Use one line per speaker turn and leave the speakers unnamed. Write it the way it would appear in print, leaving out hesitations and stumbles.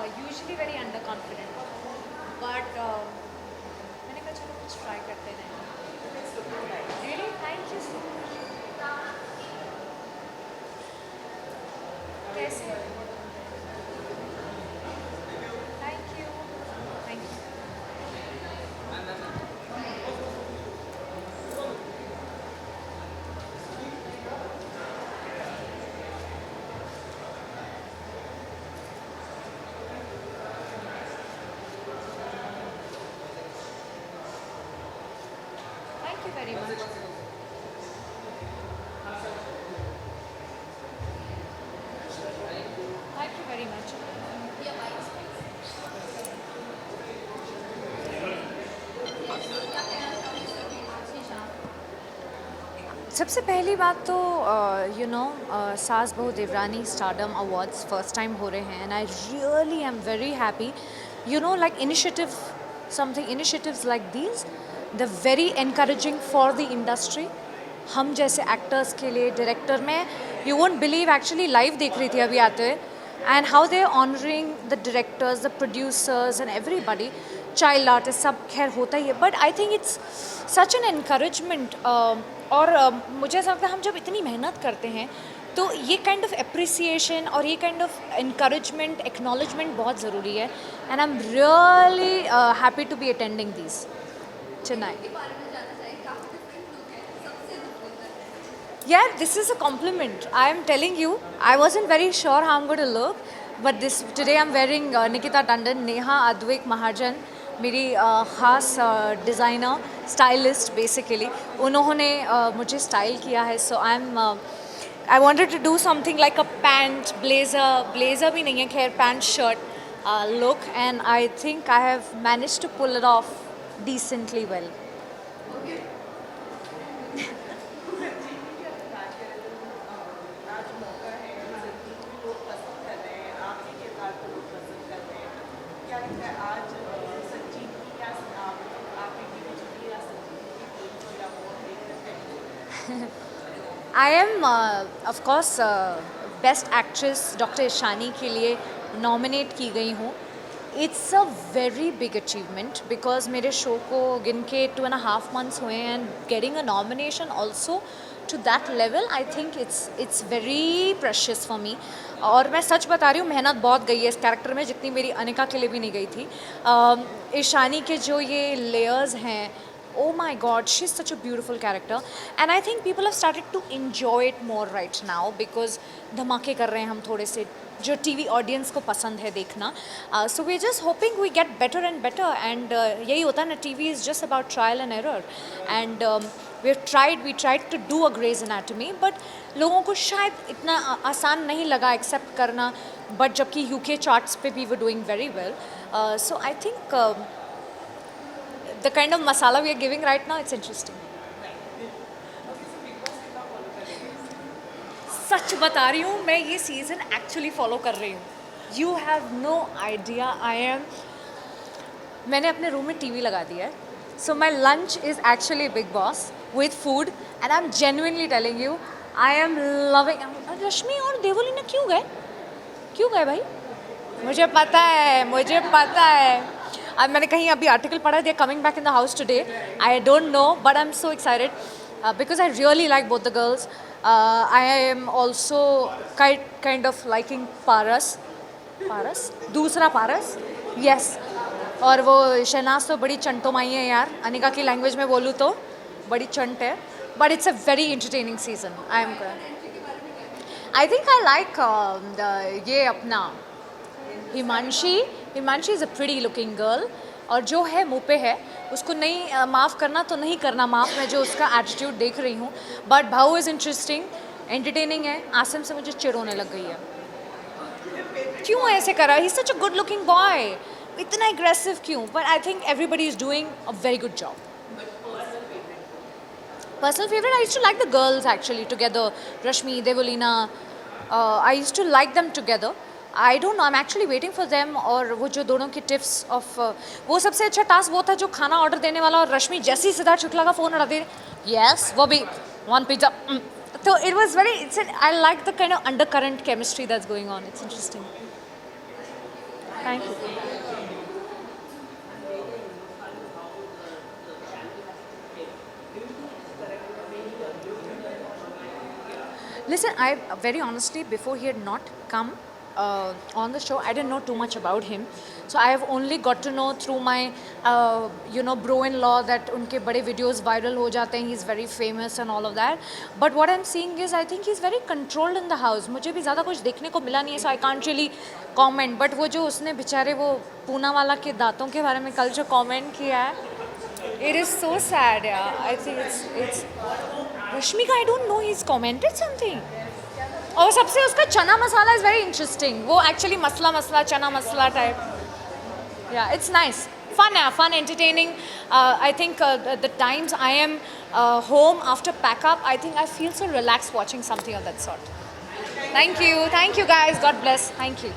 usually very underconfident, but मैंने कहा चलो कुछ try करते हैं. Really, thank you so much. कैसे? Thank you. Thank you. Thank you very much. Thank you very much. सबसे पहली बात तो सास बहू देवरानी स्टारडम अवार्ड्स फर्स्ट टाइम हो रहे हैं and I really am very happy like initiatives like these the very encouraging for the industry. हम जैसे एक्टर्स के लिए डायरेक्टर में you won't believe actually live देख रही थी अभी आते हुए and how they honouring the directors the producers and everybody. Child artist सब खैर होता ही है but I think it's such an encouragement. और मुझे ऐसा लगता है हम जब इतनी मेहनत करते हैं तो ये काइंड ऑफ एप्रिसिएशन और ये काइंड ऑफ इनकरेजमेंट एक्नॉलेजमेंट बहुत ज़रूरी है and I am really happy to be attending this Chennai. Yeah, this is a compliment. I am telling you, I wasn't very sure how I'm going to look, but today I'm wearing Nikita Tandon, Neha Advik Mahajan, मेरी ख़ास designer stylist basically उन्होंने मुझे style किया है. So I wanted to do something like a pant blazer भी नहीं है खैर pant shirt look and I think I have manage to pull it off decently well. I am of course best actress doctor Ishani के लिए nominate की गई हूँ. It's a very big achievement because मेरे शो को गिन के 2.5 months हुए हैं and getting a nomination also to that level I think it's very precious for me. और मैं सच बता रही हूँ मेहनत बहुत गई है इस कैरेक्टर में जितनी मेरी अनिका के लिए भी नहीं गई थी. ईशानी के जो ये लेयर्स हैं oh my god, she's such a beautiful character and I think people have started to enjoy it more right now because धमाके कर रहे हैं हम थोड़े से जो टीवी ऑडियंस को पसंद है देखना. So we just hoping we get better and better and यही होता है ना TV is just about trial and error and we tried to do a Grey's Anatomy but लोगों को शायद इतना आसान नहीं लगा एक्सेप्ट करना बट जबकि यूके चार्ट्स पे भी we doing very well. So I think the kind of masala we are giving right now, it's interesting. सच बता रही हूँ मैं ये सीज़न एक्चुअली फॉलो कर रही हूँ. You have no idea. मैंने अपने रूम में टीवी लगा दिया है. So my lunch is actually Bigg Boss with food and I am genuinely telling you I am loving. Rashmi और देवोलीना क्यों गए भाई? मुझे पता है. अब मैंने कहीं अभी आर्टिकल पढ़ा they coming back in the house today. I don't know but I am so excited because I really like both the girls. I am also kind of liking Paras दूसरा पारस यस. और वो शहनाज तो बड़ी चंटो माई है यार. अनिका की लैंग्वेज में बोलूँ तो बड़ी चंट है but it's a very entertaining season. I think I like ये अपना Himanshi is a pretty looking girl और जो है मुँह पे है उसको नहीं माफ़ करना तो नहीं करना माफ़. मैं जो उसका एटीट्यूड देख रही हूँ बट भाऊ इज़ इंटरेस्टिंग एंटरटेनिंग है. आसिम से मुझे चिढ़ होने लग गई है. क्यों ऐसे करा? He is such a good looking boy. इतना एग्रेसिव क्यों? But I think everybody is doing a very good job. Personal favorite, I used to like the girls actually together. Rashmi, Devolina, I used to like them together. I don't no. I am actually waiting for them. और वो जो दोनों की tips of वो सबसे अच्छा task वो था जो खाना ऑर्डर देने वाला और रश्मि जैसे ही सिद्धार्थ शुक्ला का फ़ोन उड़ा दे यस वो भी वन पिज्जा. तो it was very I like the kind of under current chemistry that's going on. It's interesting. Thank you. Listen, I very honestly, before he had not come on the show, I didn't know too much about him. So I have only got to know through my, bro-in-law that उनके बड़े videos viral हो जाते हैं. He's very famous and all of that. But what I'm seeing is, I think he's very controlled in the house. मुझे भी ज़्यादा कुछ देखने को मिला नहीं है, so I can't really comment. But वो जो उसने बेचारे वो पूना वाला के दांतों के बारे में कल जो comment किया है, it is so sad. Yeah, I think it's Rashmika, I don't know, he's commented something. और सबसे उसका चना मसाला is very interesting. वो actually मसला मसला चना मसला type. Yeah, it's nice. Fun, yeah, fun, entertaining. I think the times I am home after pack up, I think I feel so relaxed watching something of that sort. Thank you guys. God bless. Thank you.